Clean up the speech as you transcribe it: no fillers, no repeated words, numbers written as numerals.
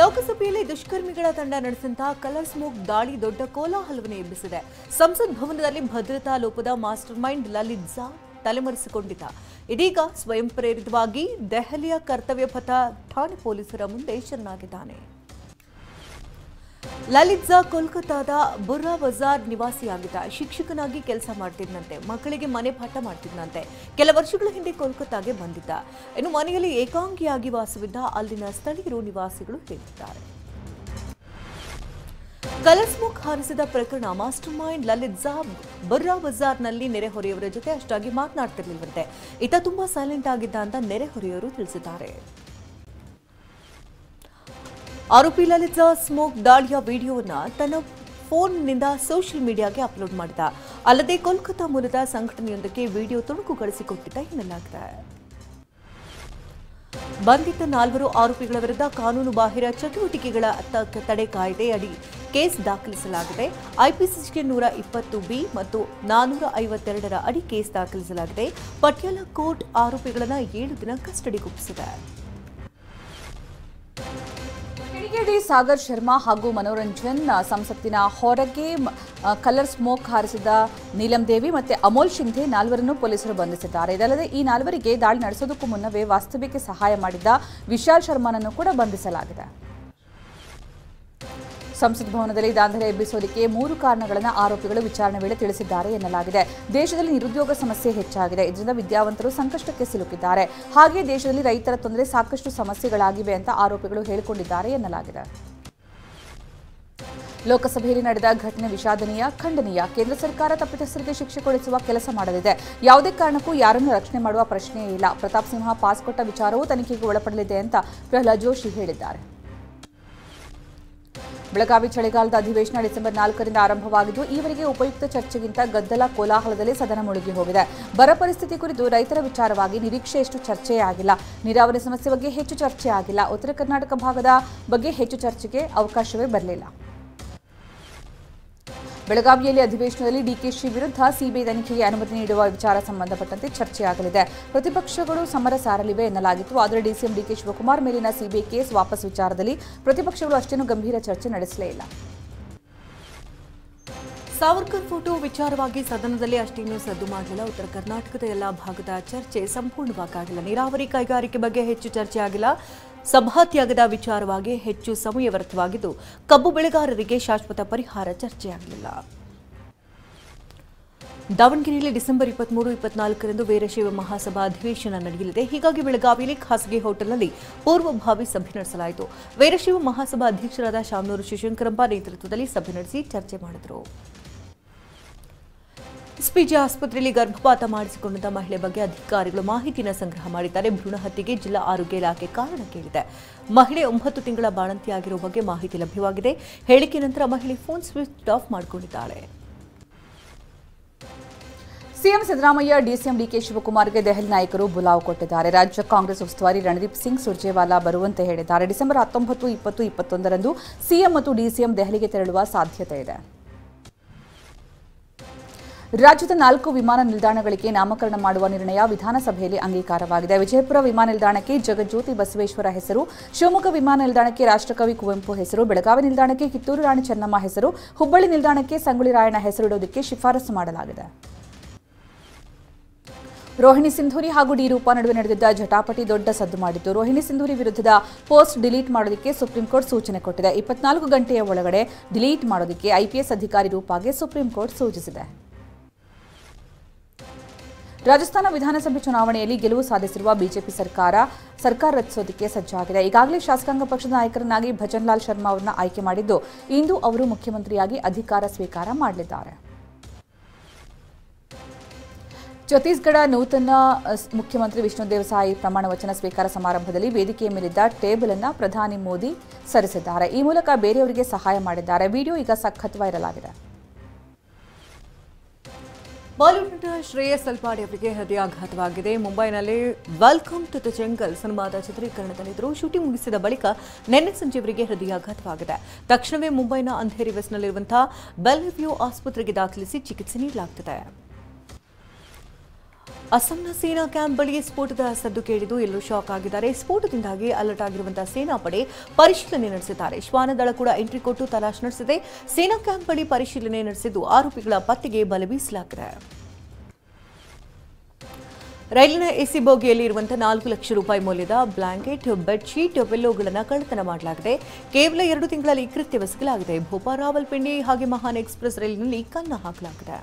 ಲೋಕಸಭೆಯಲ್ಲಿ ದುಷ್ಕರ್ಮಿಗಳ ತಂಡ ನಡೆಸಿದಂತಹ ಕಲರ್ ಸ್ಮೋಕ್ ದಾಳಿ ದೊಡ್ಡ ಕೋಲಾಹಲವನ್ನು ಎಬ್ಬಿಸಿದೆ. ಸಂಸತ್ ಭವನದಲ್ಲಿ ಭದ್ರತಾ ಲೋಪದ ಮಾಸ್ಟರ್ ಮೈಂಡ್ ಲಲಿತ್ ಝಾ ತಲೆಮರೆಸಿಕೊಂಡಿದ್ದ. ಇದೀಗ ಸ್ವಯಂ ಪ್ರೇರಿತವಾಗಿ ದೆಹಲಿಯ ಕರ್ತವ್ಯ ಪಥ ಠಾಣೆ ಪೊಲೀಸರ ಮುಂದೆ ಶರಣಾಗಿದ್ದಾನೆ. ಲಲಿತ್ ಝಾ ಕೋಲ್ಕತ್ತಾದ ಬುರ್ರಾ ಬಜಾರ್ ನಿವಾಸಿಯಾಗಿದ್ದ. ಶಿಕ್ಷಕನಾಗಿ ಕೆಲಸ ಮಾಡ್ತಿದ್ದಂತೆ. ಮಕ್ಕಳಿಗೆ ಮನೆ ಪಾಠ ಮಾಡ್ತಿದ್ದಂತೆ. ಕೆಲ ವರ್ಷಗಳ ಹಿಂದೆ ಕೋಲ್ಕತ್ತಾಗೆ ಬಂದಿದ್ದ. ಇನ್ನು ಮನೆಯಲ್ಲಿ ಏಕಾಂಗಿಯಾಗಿ ವಾಸವಿದ್ದ ಅಲ್ಲಿನ ಸ್ಥಳೀಯರು ನಿವಾಸಿಗಳು ಹೇಳಿದ್ದಾರೆ. ಕಲರ್ ಸ್ಮೋಕ್ ಹಾರಿಸಿದ ಪ್ರಕರಣ ಮಾಸ್ಟರ್ ಮೈಂಡ್ ಲಲಿತ್ ಝಾ ಬುರ್ರಾ ಬಜಾರ್ನಲ್ಲಿ ನೆರೆಹೊರೆಯವರ ಜೊತೆ ಅಷ್ಟಾಗಿ ಮಾತನಾಡ್ತಿರ್ಲಿಲ್ವಂತೆ. ಈತ ತುಂಬಾ ಸೈಲೆಂಟ್ ಆಗಿದ್ದ ಅಂತ ನೆರೆಹೊರೆಯವರು ತಿಳಿಸಿದ್ದಾರೆ. ಆರೋಪಿ ಲಲಿತ್ ಝಾ ಸ್ಮೋಕ್ ದಾಳಿಯ ವಿಡಿಯೋವನ್ನು ತನ್ನ ಫೋನ್ನಿಂದ ಸೋಷಿಯಲ್ ಮೀಡಿಯಾಗೆ ಅಪ್ಲೋಡ್ ಮಾಡಿದ. ಅಲ್ಲದೆ ಕೋಲ್ಕತ್ತಾ ಮೂಲದ ಸಂಘಟನೆಯೊಂದಕ್ಕೆ ವಿಡಿಯೋ ತುಣುಕು ಕಳಿಸಿಕೊಟ್ಟಿದ್ದ ಎನ್ನಲಾಗಿದೆ. ಬಂಧಿತ 4 ಆರೋಪಿಗಳ ವಿರುದ್ಧ ಕಾನೂನು ಬಾಹಿರ ಚಟುವಟಿಕೆಗಳ ತಡೆ ಕಾಯ್ದೆ ಅಡಿ ಕೇಸ್ ದಾಖಲಿಸಲಾಗಿದೆ. ಐಪಿಸಿ 120B ಮತ್ತು 452 ಅಡಿ ಕೇಸ್ ದಾಖಲಿಸಲಾಗಿದೆ. ಪಟಿಯಾಲ ಕೋರ್ಟ್ ಆರೋಪಿಗಳನ್ನು 7 ದಿನ ಕಸ್ಟಡಿಗೊಪ್ಪಿಸಿದೆ. ಕಿಡಿಗೇಡಿ ಸಾಗರ್ ಶರ್ಮಾ ಹಾಗೂ ಮನೋರಂಜನ್ ಸಂಸತ್ತಿನ ಹೊರಗೆ ಕಲರ್ ಸ್ಮೋಕ್ ಹಾರಿಸಿದ ನೀಲಂ ದೇವಿ ಮತ್ತು ಅಮೋಲ್ ಶಿಂಧೆ 4ರನ್ನು ಪೊಲೀಸರು ಬಂಧಿಸಿದ್ದಾರೆ. ಇದಲ್ಲದೆ ಈ 4ರಿಗೆ ದಾಳಿ ನಡೆಸೋದಕ್ಕೂ ಮುನ್ನವೇ ವಾಸ್ತವ್ಯಕ್ಕೆ ಸಹಾಯ ಮಾಡಿದ್ದ ವಿಶಾಲ್ ಶರ್ಮಾನನ್ನು ಕೂಡ ಬಂಧಿಸಲಾಗಿದೆ. ಸಂಸತ್ ಭವನದಲ್ಲಿ ದಾಂಧಲೆ ಎಬ್ಬಿಸೋದಕ್ಕೆ 3 ಕಾರಣಗಳನ್ನು ಆರೋಪಿಗಳು ವಿಚಾರಣೆ ವೇಳೆ ತಿಳಿಸಿದ್ದಾರೆ ಎನ್ನಲಾಗಿದೆ. ದೇಶದಲ್ಲಿ ನಿರುದ್ಯೋಗ ಸಮಸ್ಯೆ ಹೆಚ್ಚಾಗಿದೆ. ಇದರಿಂದ ವಿದ್ಯಾವಂತರು ಸಂಕಷ್ಟಕ್ಕೆ ಸಿಲುಕಿದ್ದಾರೆ. ಹಾಗೆಯೇ ದೇಶದಲ್ಲಿ ರೈತರ ತೊಂದರೆ ಸಾಕಷ್ಟು ಸಮಸ್ಯೆಗಳಾಗಿವೆ ಅಂತ ಆರೋಪಿಗಳು ಹೇಳಿಕೊಂಡಿದ್ದಾರೆ ಎನ್ನಲಾಗಿದೆ. ಲೋಕಸಭೆಯಲ್ಲಿ ನಡೆದ ಘಟನೆ ವಿಷಾದನೀಯ, ಖಂಡನೀಯ. ಕೇಂದ್ರ ಸರ್ಕಾರ ತಪ್ಪಿತಸ್ಥರಿಗೆ ಶಿಕ್ಷೆ ಕೊಡಿಸುವ ಕೆಲಸ ಮಾಡಲಿದೆ. ಯಾವುದೇ ಕಾರಣಕ್ಕೂ ಯಾರನ್ನು ರಕ್ಷಣೆ ಮಾಡುವ ಪ್ರಶ್ನೆಯೇ ಇಲ್ಲ. ಪ್ರತಾಪ್ ಸಿಂಹ ಪಾಸ್ ಕೊಟ್ಟ ವಿಚಾರವೂ ತನಿಖೆಗೆ ಒಳಪಡಲಿದೆ ಅಂತ ಪ್ರಹ್ಲಾದ್ ಜೋಶಿ ಹೇಳಿದ್ದಾರೆ. ಬೆಳಗಾವಿ ಚಳಿಗಾಲದ ಅಧಿವೇಶನ ಡಿಸೆಂಬರ್ 4ರಿಂದ ಆರಂಭವಾಗಿದ್ದು ಈವರೆಗೆ ಉಪಯುಕ್ತ ಚರ್ಚೆಗಿಂತ ಗದ್ದಲ ಕೋಲಾಹಲದಲ್ಲಿ ಸದನ ಮುಳುಗಿ ಹೋಗಿದೆ. ಬರ ಪರಿಸ್ಥಿತಿ ಕುರಿತು ರೈತರ ವಿಚಾರವಾಗಿ ನಿರೀಕ್ಷೆಯಷ್ಟು ಚರ್ಚೆಯೇ ಆಗಿಲ್ಲ. ನೀರಾವರಿ ಸಮಸ್ಯೆ ಬಗ್ಗೆ ಹೆಚ್ಚು ಚರ್ಚೆ ಆಗಿಲ್ಲ. ಉತ್ತರ ಕರ್ನಾಟಕ ಭಾಗದ ಬಗ್ಗೆ ಹೆಚ್ಚು ಚರ್ಚೆಗೆ ಅವಕಾಶವೇ ಬರಲಿಲ್ಲ. ಬೆಳಗಾವಿಯಲ್ಲಿ ಅಧಿವೇಶನದಲ್ಲಿ ಡಿಕೆಶಿ ವಿರುದ್ಧ ಸಿಬಿಐ ತನಿಖೆಗೆ ಅನುಮತಿ ನೀಡುವ ವಿಚಾರ ಸಂಬಂಧಪಟ್ಟಂತೆ ಚರ್ಚೆಯಾಗಲಿದೆ. ಪ್ರತಿಪಕ್ಷಗಳು ಸಮರ ಸಾರಲಿವೆ ಎನ್ನಲಾಗಿತ್ತು. ಆದರೆ ಡಿಸಿಎಂ ಡಿಕೆ ಶಿವಕುಮಾರ್ ಮೇಲಿನ ಸಿಬಿಐ ಕೇಸ್ ವಾಪಸ್ ವಿಚಾರದಲ್ಲಿ ಪ್ರತಿಪಕ್ಷಗಳು ಅಷ್ಟೇನೂ ಗಂಭೀರ ಚರ್ಚೆ ನಡೆಸಲೇ ಇಲ್ಲ. ಸಾವರ್ಕರ್ ಫೋಟೋ ವಿಚಾರವಾಗಿ ಸದನದಲ್ಲಿ ಅಷ್ಟೇನೂ ಸದ್ದು ಮಾಡಲಿಲ್ಲ. ಉತ್ತರ ಕರ್ನಾಟಕದ ಎಲ್ಲಾ ಭಾಗದ ಚರ್ಚೆ ಸಂಪೂರ್ಣವಾಗಿಲ್ಲ. ನೀರಾವರಿ ಕೈಗಾರಿಕೆ ಬಗ್ಗೆ ಹೆಚ್ಚು ಚರ್ಚೆ ಆಗಿಲ್ಲ. ಸಭಾತ್ಯಾಗದ ವಿಚಾರವಾಗಿ ಹೆಚ್ಚು ಸಮಯ ವ್ಯರ್ಥವಾಗಿದ್ದು ಕಬ್ಬು ಬೆಳೆಗಾರರಿಗೆ ಶಾಶ್ವತ ಪರಿಹಾರ ಚರ್ಚೆಯಾಗಲಿಲ್ಲ. ದಾವಣಗೆರೆಯಲ್ಲಿ ಡಿಸೆಂಬರ್ 23-24ರಂದು ವೀರಶೈವ ಮಹಾಸಭಾ ಅಧಿವೇಶನ ನಡೆಯಲಿದೆ. ಹೀಗಾಗಿ ಬೆಳಗಾವಿಯಲ್ಲಿ ಖಾಸಗಿ ಹೋಟೆಲ್ನಲ್ಲಿ ಪೂರ್ವಭಾವಿ ಸಭೆ ನಡೆಸಲಾಯಿತು. ವೀರಶೈವ ಮಹಾಸಭಾ ಅಧ್ಯಕ್ಷರಾದ ಶಾಮನೂರು ಶಿವಶಂಕರಪ್ಪ ನೇತೃತ್ವದಲ್ಲಿ ಸಭೆ ನಡೆಸಿ ಚರ್ಚೆ ಮಾಡಿದರು. ಎಸ್ಪಿಜಿ ಆಸ್ಪತ್ರೆಯಲ್ಲಿ ಗರ್ಭಪಾತ ಮಾಡಿಸಿಕೊಂಡ ಮಹಿಳೆ ಬಗ್ಗೆ ಅಧಿಕಾರಿಗಳು ಮಾಹಿತಿಯನ್ನು ಸಂಗ್ರಹ ಮಾಡಿದ್ದಾರೆ. ಭ್ರೂಣ ಹತ್ಯೆಗೆ ಜಿಲ್ಲಾ ಆರೋಗ್ಯ ಇಲಾಖೆ ಕಾರಣ ಕೇಳಿದೆ. ಮಹಿಳೆ 9 ತಿಂಗಳ ಬಾಣಂತಿಯಾಗಿರುವ ಬಗ್ಗೆ ಮಾಹಿತಿ ಲಭ್ಯವಾಗಿದೆ. ಹೇಳಿಕೆ ನಂತರ ಮಹಿಳೆ ಫೋನ್ ಸ್ವಿಚ್ ಆಫ್ ಮಾಡಿಕೊಂಡಿದ್ದಾಳೆ. ಸಿಎಂ ಸಿದ್ದರಾಮಯ್ಯ ಡಿಸಿಎಂ ಡಿಕೆ ಶಿವಕುಮಾರ್ಗೆ ದೆಹಲಿ ನಾಯಕರು ಬುಲಾವ್ ಕೊಟ್ಟಿದ್ದಾರೆ. ರಾಜ್ಯ ಕಾಂಗ್ರೆಸ್ ಉಸ್ತುವಾರಿ ರಣದೀಪ್ ಸಿಂಗ್ ಸುರ್ಜೇವಾಲಾ ಬರುವಂತೆ ಹೇಳಿದ್ದಾರೆ. ಡಿಸೆಂಬರ್ 19, 20, 21ರಂದು ಸಿಎಂ ಮತ್ತು ಡಿಸಿಎಂ ದೆಹಲಿಗೆ ತೆರಳುವ ಸಾಧ್ಯತೆ ಇದೆ. ರಾಜ್ಯದ 4 ವಿಮಾನ ನಿಲ್ದಾಣಗಳಿಗೆ ನಾಮಕರಣ ಮಾಡುವ ನಿರ್ಣಯ ವಿಧಾನಸಭೆಯಲ್ಲಿ ಅಂಗೀಕಾರವಾಗಿದೆ. ವಿಜಯಪುರ ವಿಮಾನ ನಿಲ್ದಾಣಕ್ಕೆ ಜಗಜ್ಯೋತಿ ಬಸವೇಶ್ವರ ಹೆಸರು, ಶಿವಮೊಗ್ಗ ವಿಮಾನ ನಿಲ್ದಾಣಕ್ಕೆ ರಾಷ್ಟ್ರಕವಿ ಕುವೆಂಪು ಹೆಸರು, ಬೆಳಗಾವಿ ನಿಲ್ದಾಣಕ್ಕೆ ಕಿತ್ತೂರು ರಾಣಿ ಚೆನ್ನಮ್ಮ ಹೆಸರು, ಹುಬ್ಬಳ್ಳಿ ನಿಲ್ದಾಣಕ್ಕೆ ಸಂಗೊಳ್ಳಿ ರಾಯಣ್ಣ ಹೆಸರಿಡುವುದಕ್ಕೆ ಶಿಫಾರಸು ಮಾಡಲಾಗಿದೆ. ರೋಹಿಣಿ ಸಿಂಧೂರಿ ಹಾಗೂ ಡಿ ರೂಪಾ ನಡುವೆ ನಡೆದಿದ್ದ ಜಟಾಪಟಿ ದೊಡ್ಡ ಸದ್ದು ಮಾಡಿದ್ದು. ರೋಹಿಣಿ ಸಿಂಧೂರಿ ವಿರುದ್ಧದ ಪೋಸ್ಟ್ ಡಿಲೀಟ್ ಮಾಡೋದಕ್ಕೆ ಸುಪ್ರೀಂ ಕೋರ್ಟ್ ಸೂಚನೆ ಕೊಟ್ಟಿದೆ. 24 ಗಂಟೆಯ ಒಳಗಡೆ ಡಿಲೀಟ್ ಮಾಡೋದಕ್ಕೆ ಐಪಿಎಸ್ ಅಧಿಕಾರಿ ರೂಪಾಗೆ ಸುಪ್ರೀಂ ಕೋರ್ಟ್ ಸೂಚಿಸಿದೆ. ರಾಜಸ್ಥಾನ ವಿಧಾನಸಭೆ ಚುನಾವಣೆಯಲ್ಲಿ ಗೆಲುವು ಸಾಧಿಸಿರುವ ಬಿಜೆಪಿ ಸರ್ಕಾರ ರಚಿಸೋದಕ್ಕೆ ಸಜ್ಜಾಗಿದೆ. ಈಗಾಗಲೇ ಶಾಸಕಾಂಗ ಪಕ್ಷದ ನಾಯಕರನ್ನಾಗಿ ಭಜನ್ ಲಾಲ್ ಶರ್ಮಾ ಅವರನ್ನ ಆಯ್ಕೆ ಮಾಡಿದ್ದು ಇಂದು ಅವರು ಮುಖ್ಯಮಂತ್ರಿಯಾಗಿ ಅಧಿಕಾರ ಸ್ವೀಕಾರ ಮಾಡಲಿದ್ದಾರೆ. ಛತ್ತೀಸ್ಗಢ ನೂತನ ಮುಖ್ಯಮಂತ್ರಿ ವಿಷ್ಣುದೇವ್ ಸಾಯಿ ಪ್ರಮಾಣ ವಚನ ಸ್ವೀಕಾರ ಸಮಾರಂಭದಲ್ಲಿ ವೇದಿಕೆಯ ಮೇಲಿದ್ದ ಟೇಬಲ್ ಅನ್ನು ಪ್ರಧಾನಿ ಮೋದಿ ಸರಿಸಿದ್ದಾರೆ. ಈ ಮೂಲಕ ಬೇರೆಯವರಿಗೆ ಸಹಾಯ ಮಾಡಿದ್ದಾರೆ. ವಿಡಿಯೋ ಈಗ ಸಖತ್ ವೈರಲ್ ಆಗಿದೆ. ಬಾಲಿವುಡ್ ನಟ ಶ್ರೇಯಸ್ ಅಲ್ಪಾಡಿ ಅವರಿಗೆ ಹೃದಯಾಘಾತವಾಗಿದೆ. ಮುಂಬೈನಲ್ಲಿ ವೆಲ್ಕಮ್ ಟು ದ ಜಂಗಲ್ ಸಿನಿಮಾದ ಚಿತ್ರೀಕರಣದಲ್ಲಿದ್ದರು. ಶೂಟಿಂಗ್ ಮುಗಿಸಿದ ಬಳಿಕ ನಿನ್ನೆ ಸಂಜೆ ಅವರಿಗೆ ಹೃದಯಾಘಾತವಾಗಿದೆ. ತಕ್ಷಣವೇ ಮುಂಬೈನ ಅಂಧೇರಿ ವೆಸ್ಟ್ನಲ್ಲಿರುವಂತಹ ಬೆಲ್ವ್ಯೂ ಆಸ್ಪತ್ರೆಗೆ ದಾಖಲಿಸಿ ಚಿಕಿತ್ಸೆ ನೀಡಲಾಗುತ್ತಿದೆ. ಅಸ್ಸಾಂನ ಸೇನಾ ಕ್ಯಾಂಪ್ ಬಳಿ ಸ್ಫೋಟದ ಸದ್ದು ಕೇಳಿದ್ದು ಎಲ್ಲರೂ ಶಾಕ್ ಆಗಿದ್ದಾರೆ. ಸ್ಫೋಟದಿಂದಾಗಿ ಅಲರ್ಟ್ ಆಗಿರುವಂತಹ ಸೇನಾ ಪಡೆ ಪರಿಶೀಲನೆ ನಡೆಸಿದ್ದಾರೆ. ಶ್ವಾನದಳ ಕೂಡ ಎಂಟ್ರಿ ಕೊಟ್ಟು ತಲಾಶ್ ನಡೆಸಿದೆ. ಸೇನಾ ಕ್ಯಾಂಪ್ ಬಳಿ ಪರಿಶೀಲನೆ ನಡೆಸಿದ್ದು ಆರೋಪಿಗಳ ಪತ್ತೆಗೆ ಬಲೆ ಬೀಸಲಾಗಿದೆ. ರೈಲಿನ ಎಸಿ ಬೋಗಿಯಲ್ಲಿ ಇರುವಂತಹ 4 ಲಕ್ಷ ರೂಪಾಯಿ ಮೌಲ್ಯದ ಬ್ಲಾಂಕೆಟ್, ಬೆಡ್ಶೀಟ್, ಪಿಲ್ಲೋಗಳನ್ನು ಕಳ್ಳತನ ಮಾಡಲಾಗಿದೆ. ಕೇವಲ 2 ತಿಂಗಳಲ್ಲಿ ಕೃತ್ಯವೆಸಗಲಾಗಿದೆ. ಭೋಪಾಲ್ ರಾವಲ್ಪಿಂಡಿ ಹಾಗೆ ಮಹಾನ್ ಎಕ್ಸ್‌ಪ್ರೆಸ್ ರೈಲಿನಲ್ಲಿ ಕನ್ನ ಹಾಕಲಾಗಿದೆ.